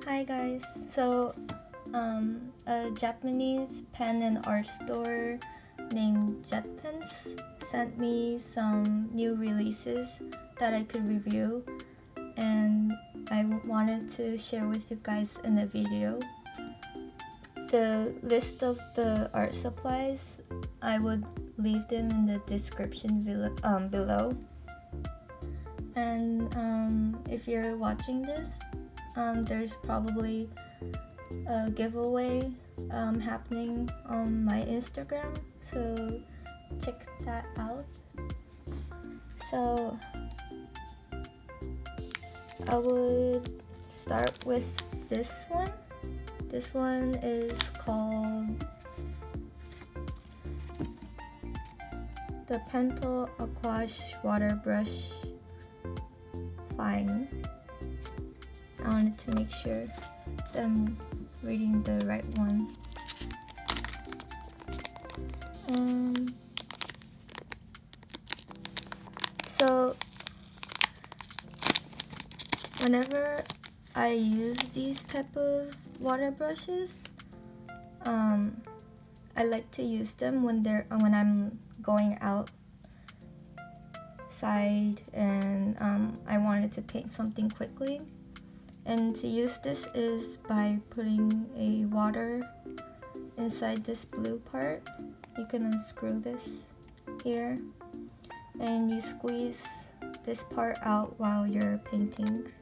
Hi guys. So, a Japanese pen and art store named JetPens sent me some new releases that I could review, and I wanted to share with you guys in the video. The list of the art supplies, I would leave them in the description below. And if you're watching this, there's probably a giveaway happening on my Instagram, so check that out. So I would start with this one. This one is called the Pental Aquash Water Brush Fine. I wanted to make sure that I'm reading the right one. So whenever I use these type of water brushes, I like to use them when I'm going outside and I wanted to paint something quickly. And to use this is by putting a water inside this blue part. You can unscrew this here and you squeeze this part out while you're painting.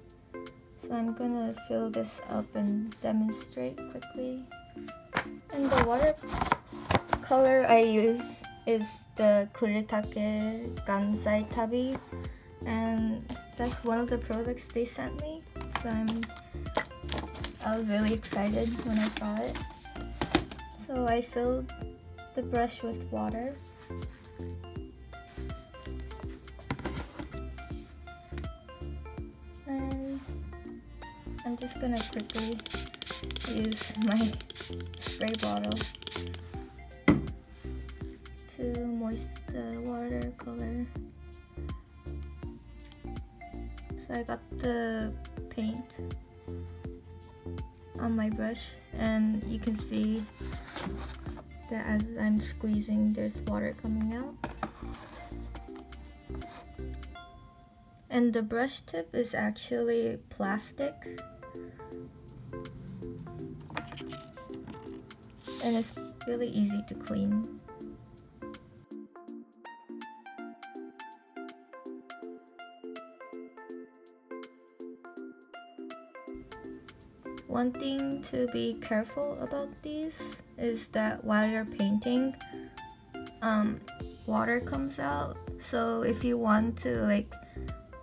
So I'm gonna fill this up and demonstrate quickly. And the watercolor I use is the Kuretake Gansai Tambi, and that's one of the products they sent me. So I was really excited when I saw it. So I filled the brush with water. And I'm just gonna quickly use my spray bottle to moist the watercolor. So I got the paint on my brush, and you can see that as I'm squeezing, there's water coming out. And the brush tip is actually plastic, and it's really easy to clean. One thing to be careful about these is that while you're painting, water comes out. So if you want to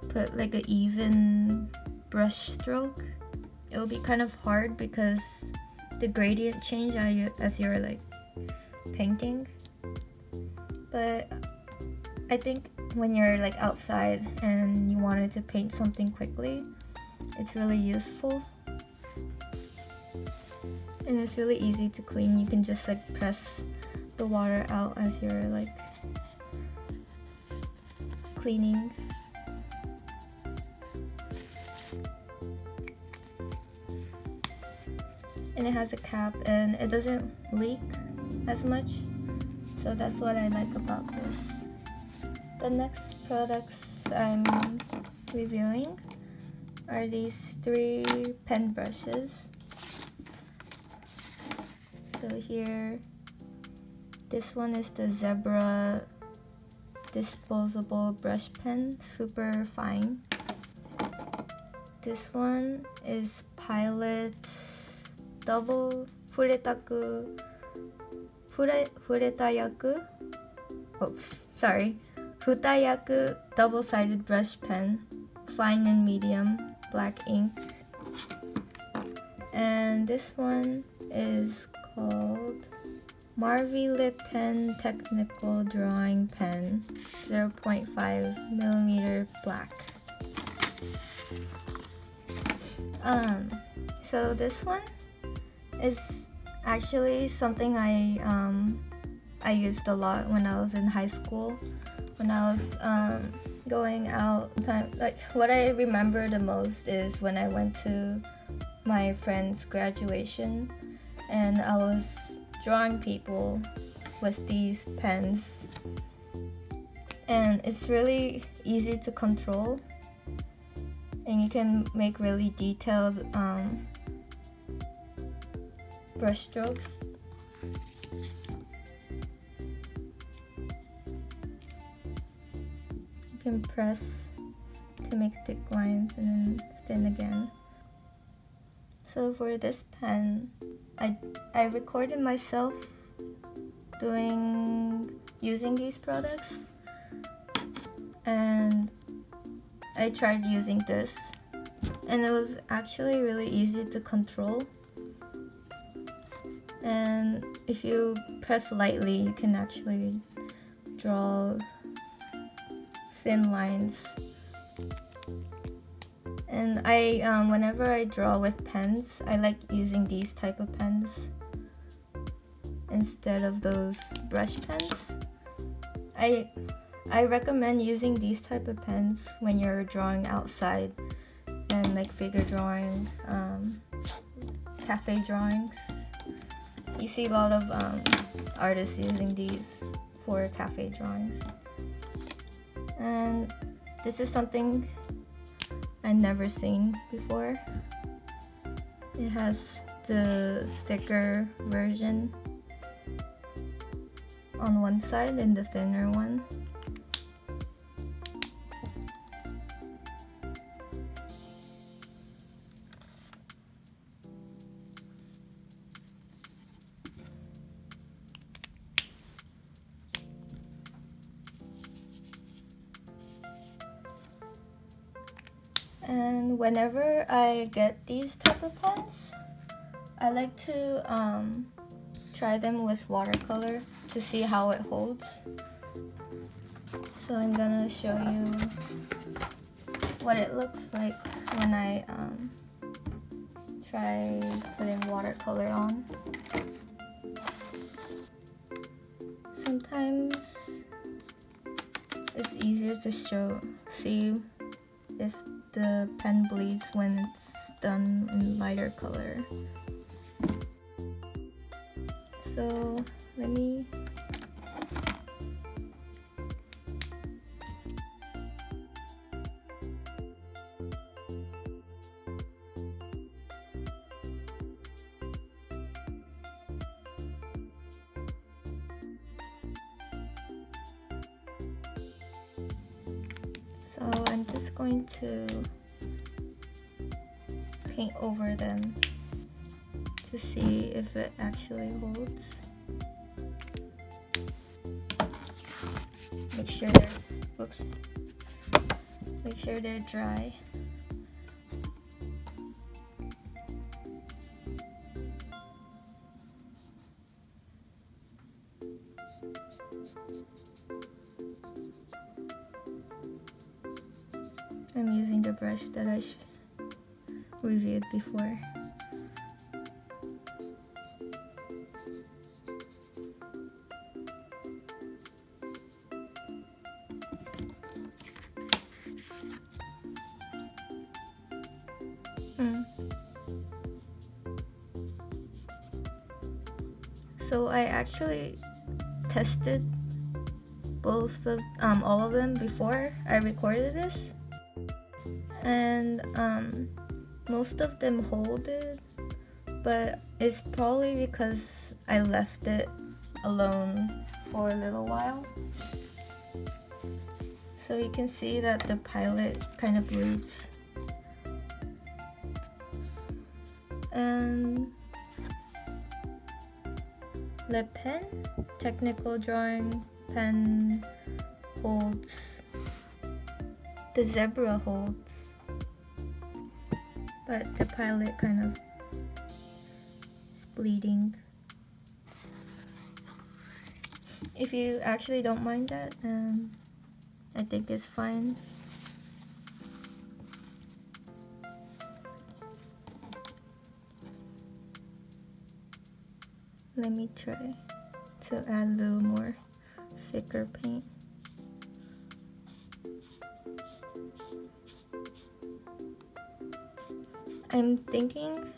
put an even brush stroke, it will be kind of hard because the gradient change as you're painting. But I think when you're outside and you wanted to paint something quickly, it's really useful. And it's really easy to clean. You can just press the water out as you're cleaning. And it has a cap and it doesn't leak as much, so that's what I like about this. The next products I'm reviewing are these 3 pen brushes. So here, this one is the Zebra Disposable Brush Pen, super fine. This one is Piolet Double Futayaku. Futayaku double-sided brush pen, fine and medium, black ink. And this one is called Marvy Lip Pen Technical Drawing Pen, 0.5mm black. So this one is actually something I used a lot when I was in high school. When I was going out, what I remember the most is when I went to my friend's graduation, and I was drawing people with these pens, and it's really easy to control, and you can make really detailed brush strokes. You can press to make thick lines and then thin again. So for this pen, I recorded myself using these products, and I tried using this, and it was actually really easy to control. And if you press lightly, you can actually draw thin lines. And whenever I draw with pens, I like using these type of pens instead of those brush pens. I recommend using these type of pens when you're drawing outside and like figure drawing, cafe drawings. You see a lot of artists using these for cafe drawings. And this is something I've never seen before. It has the thicker version on one side and the thinner one. And whenever I get these type of pens, I like to try them with watercolor to see how it holds. So I'm gonna show you what it looks like when I try putting watercolor on. Sometimes it's easier to see if the pen bleeds when it's done in lighter color. So let me So I'm just going to paint over them to see if it actually holds. Make sure they're dry. I'm using the brush that I reviewed before. So I actually tested all of them before I recorded this, and most of them hold it, but it's probably because I left it alone for a little while. So you can see that the Piolet kind of bleeds. And the pen, technical drawing pen, holds. The zebra holds, but the Piolet kind of is bleeding. If you actually don't mind that, I think it's fine. Let me try to add a little more thicker paint. I'm thinking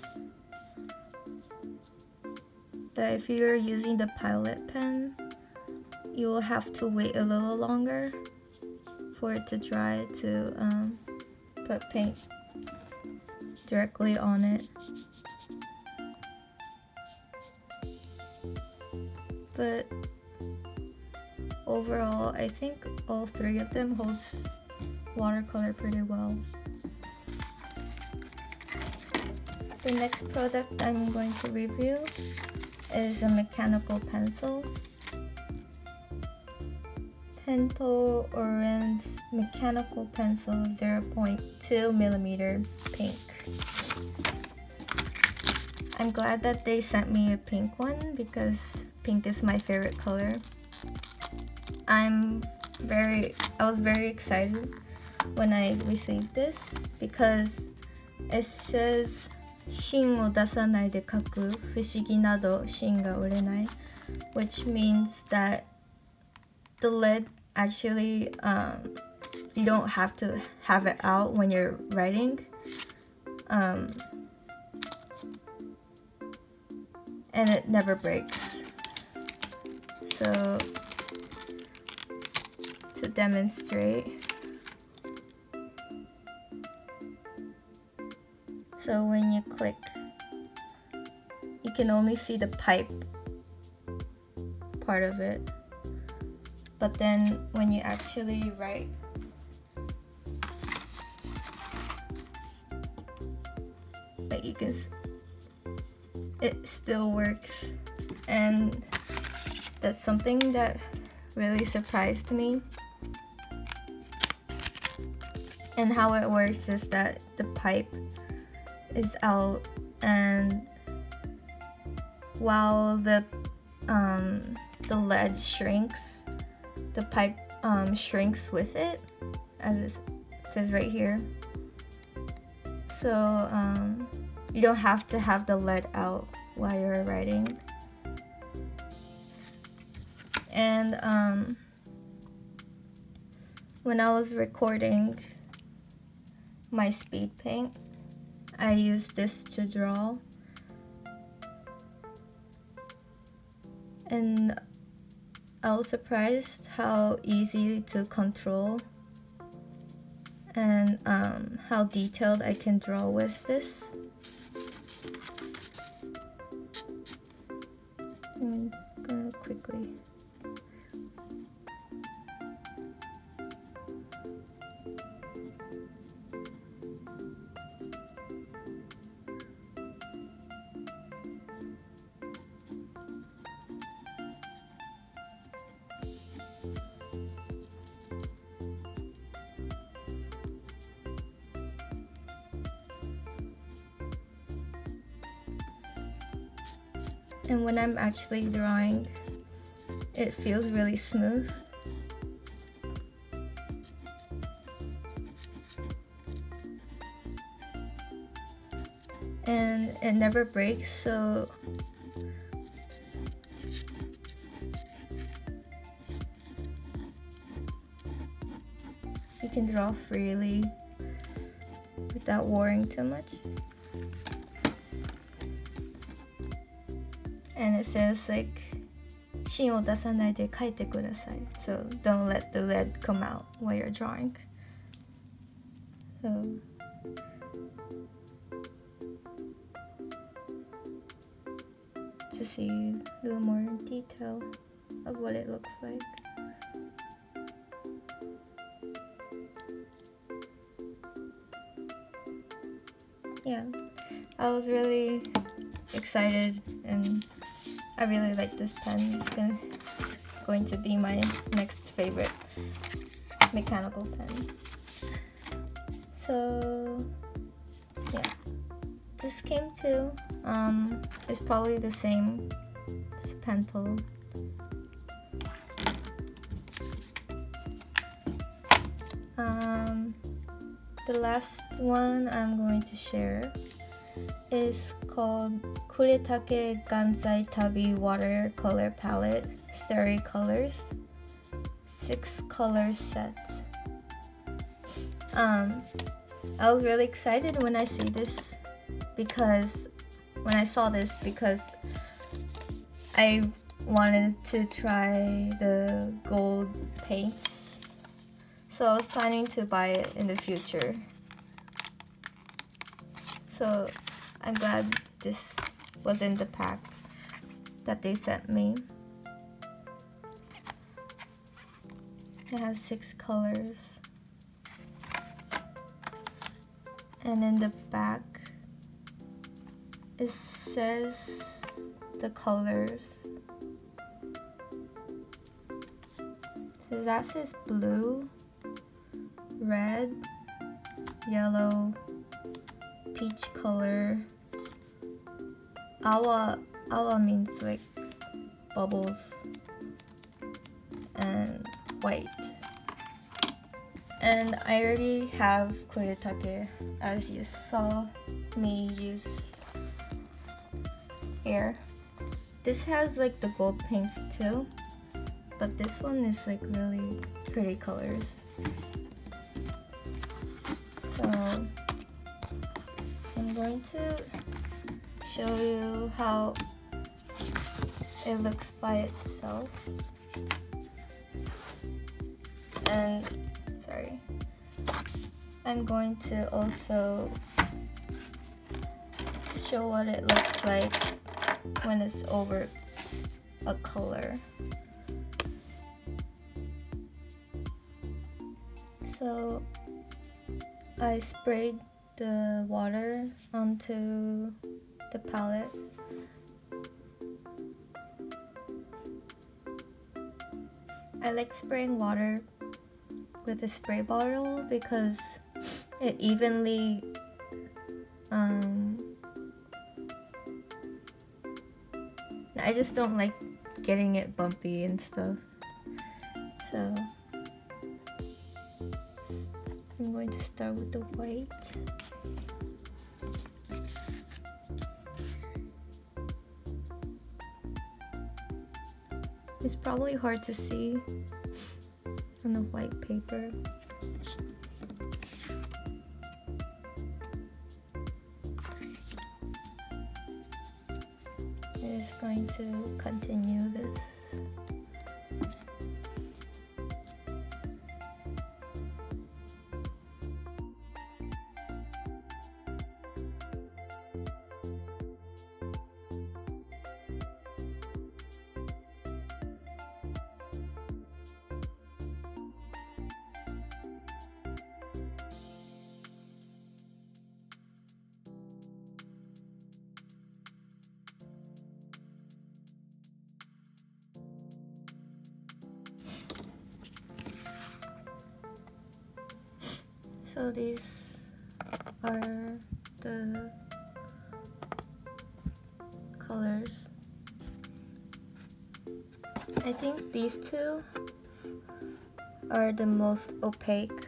that if you're using the Piolet pen, you will have to wait a little longer for it to dry to put paint directly on it. But overall, I think all three of them holds watercolor pretty well. The next product I'm going to review is a mechanical pencil. Pental Orenz mechanical pencil 0.2mm pink. I'm glad that they sent me a pink one because pink is my favorite color. I was very excited when I received this because it says 芯を出さないで描く不思議など芯が折れない which means that the lid actually you don't have to have it out when you're writing, and it never breaks. So to demonstrate, so when you click, you can only see the pipe part of it, but then when you actually write, like you can, it still works. And that's something that really surprised me. And how it works is that the pipe is out, and while the lead shrinks, the pipe shrinks with it, as it says right here. So you don't have to have the lead out while you're writing. And when I was recording my speed paint, I used this to draw, and I was surprised how easy to control and how detailed I can draw with this. I'm just gonna quickly. And when I'm actually drawing, it feels really smooth. And it never breaks, so you can draw freely without worrying too much. And it says like 芯を出さないで描いてください. So don't let the lead come out while you're drawing. So to see a little more detail of what it looks like. Yeah, I was really excited, and I really like this pen. It's going to be my next favorite mechanical pen. So yeah, this came too. It's probably the same as Pental. The last one I'm going to share is called Kuretake Gansai Tambi Watercolor Palette, Starry colors, 6 color set. I was really excited when I see this because when I saw this, because I wanted to try the gold paints, so I was planning to buy it in the future. So I'm glad this was in the pack that they sent me. It has 6 colors. And in the back, it says the colors. So that says blue, red, yellow, peach color. Awa means like bubbles, and white. And I already have Kuretake, as you saw me use here. This has like the gold paints too, but this one is like really pretty colors. So I'm going to show you how it looks by itself. And sorry, I'm going to also show what it looks like when it's over a color. So I sprayed the water onto the palette. I like spraying water with a spray bottle because it evenly I just don't like getting it bumpy and stuff. So I'm going to start with the white. It's probably hard to see on the white paper. I'm just going to continue this. So these are the colors. I think these two are the most opaque.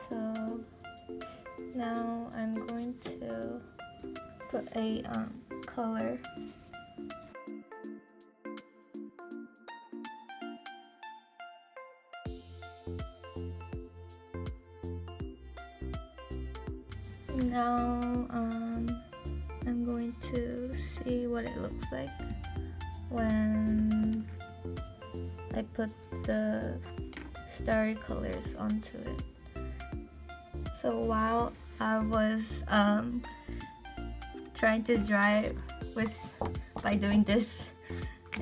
So now I'm going to put a color. Now I'm going to see what it looks like when I put the starry colors onto it. So while I was trying to dry it by doing this,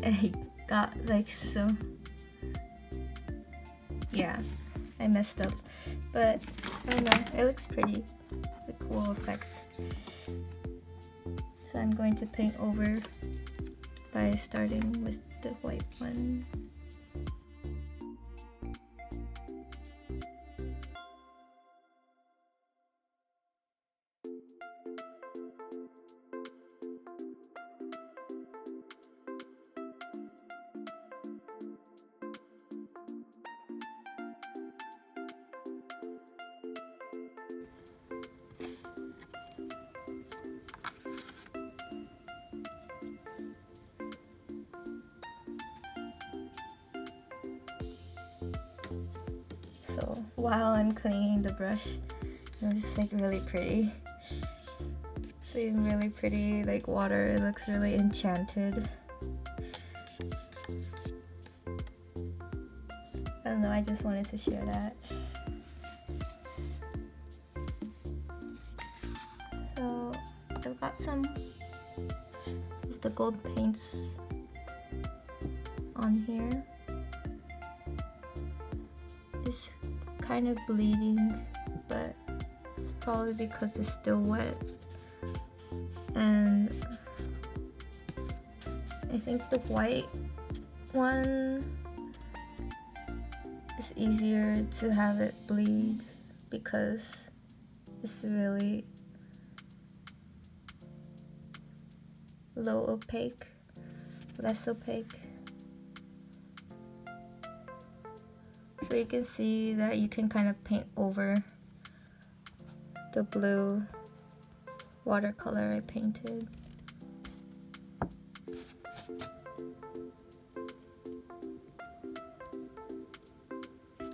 I got like some, yeah, I messed up, but I don't know, it looks pretty. It's a cool effect. So I'm going to paint over by starting with the white one. So while I'm cleaning the brush, it's like really pretty. It's like really pretty, like water. It looks really enchanted. I don't know, I just wanted to share that. So I've got some of the gold paints on here. It's kind of bleeding, but it's probably because it's still wet. And I think the white one is easier to have it bleed because it's really low opaque, less opaque. So you can see that you can kind of paint over the blue watercolor I painted.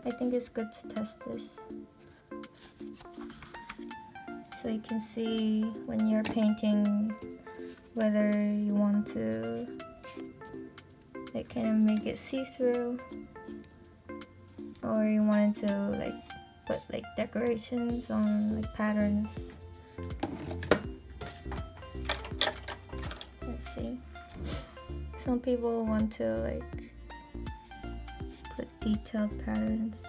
I think it's good to test this. So you can see when you're painting whether you want to like kind of make it see-through, or you wanted to like put like decorations on like patterns. Let's see. Some people want to like put detailed patterns.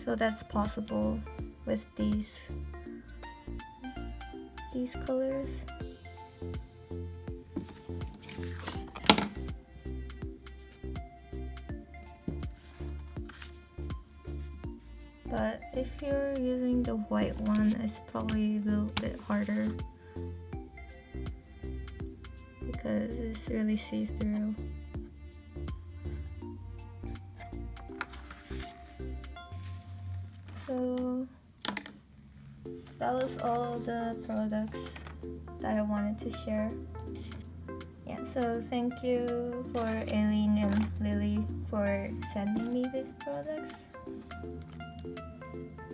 So that's possible with these colors. But if you're using the white one, it's probably a little bit harder because it's really see-through. So that was all the products that I wanted to share. Yeah, so thank you for Aileen and Lily for sending me these products.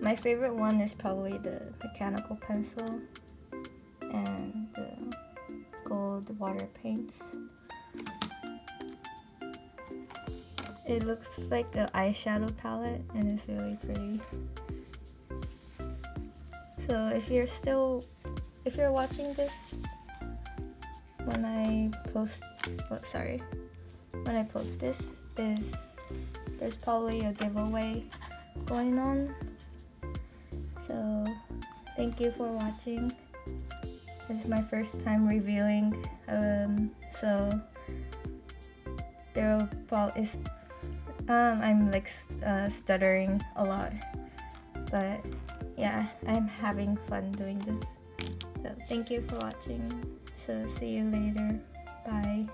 My favorite one is probably the mechanical pencil and the gold water paints. It looks like an eyeshadow palette and it's really pretty. So if you're watching this when I post this, there's probably a giveaway going on. So thank you for watching. This is my first time reviewing, so there probably is I'm like stuttering a lot, but yeah, I'm having fun doing this. So thank you for watching. So see you later. Bye.